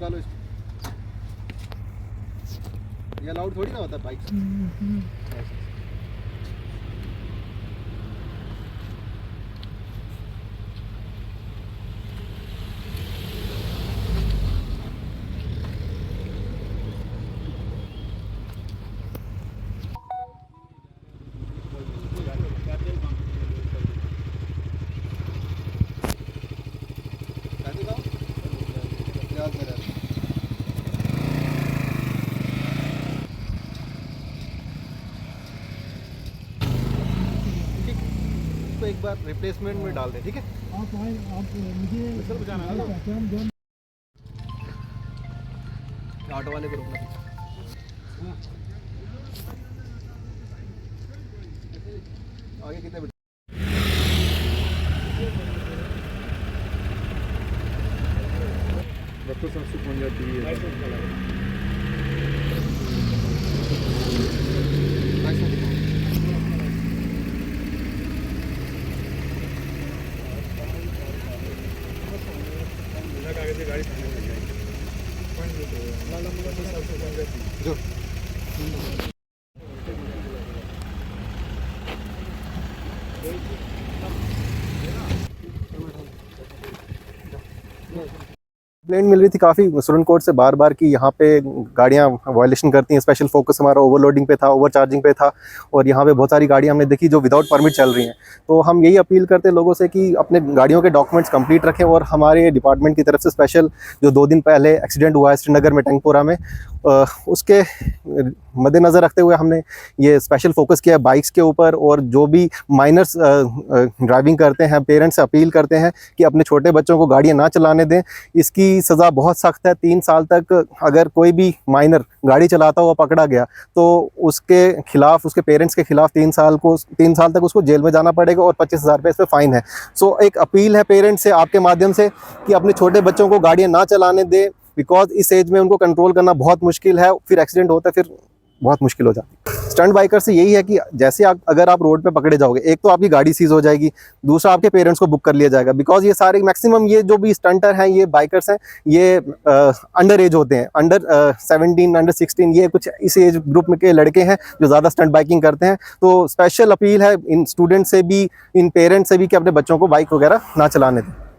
निकालो इसको। ये अलाउड थोड़ी ना होता बाइक से। एक बार रिप्लेसमेंट में डाल दें, ठीक है। आप मुझे ऑटो वाले को रोकना। आगे कितने रक्त संस्कृत बन जाती है। गाड़ी जो कंप्लेंट मिल रही थी काफ़ी स्टूडेंट कोर्ट से बार बार कि यहाँ पे गाड़ियाँ वायलेशन करती हैं। स्पेशल फोकस हमारा ओवरलोडिंग पे था, ओवर चार्जिंग पे था, और यहाँ पे बहुत सारी गाड़ियाँ हमने देखी जो विदाउट परमिट चल रही हैं। तो हम यही अपील करते हैं लोगों से कि अपने गाड़ियों के डॉक्यूमेंट्स कंप्लीट रखें। और हमारे डिपार्टमेंट की तरफ से स्पेशल जो 2 दिन पहले एक्सीडेंट हुआ है श्रीनगर में टंगपुरा में, उसके मद्देनज़र रखते हुए हमने ये स्पेशल फोकस किया है बाइक्स के ऊपर। और जो भी माइनर्स ड्राइविंग करते हैं, पेरेंट्स से अपील करते हैं कि अपने छोटे बच्चों को गाड़ियाँ ना चलाने दें। इसकी सज़ा बहुत सख्त है। 3 साल तक अगर कोई भी माइनर गाड़ी चलाता हुआ पकड़ा गया तो उसके खिलाफ, उसके पेरेंट्स के खिलाफ 3 साल तक उसको जेल में जाना पड़ेगा और 25,000 रुपये इस पर फ़ाइन है। सो एक अपील है पेरेंट्स से आपके माध्यम से कि अपने छोटे बच्चों को गाड़ियाँ ना चलाने दें, बिकॉज इस एज में उनको कंट्रोल करना बहुत मुश्किल है। फिर एक्सीडेंट होता है, फिर बहुत मुश्किल हो जाती है। स्टंट बाइकर से यही है कि जैसे अगर आप रोड पे पकड़े जाओगे, एक तो आपकी गाड़ी सीज हो जाएगी, दूसरा आपके पेरेंट्स को बुक कर लिया जाएगा। बिकॉज ये सारे मैक्सिमम ये जो भी स्टंटर हैं, ये बाइकर्स हैं, ये अंडर एज होते हैं, अंडर 17, अंडर 16, ये कुछ इस एज ग्रुप में के लड़के हैं जो ज़्यादा स्टंट बाइकिंग करते हैं। तो स्पेशल अपील है इन स्टूडेंट से भी, इन पेरेंट्स से भी कि अपने बच्चों को बाइक वगैरह ना चलाने दें।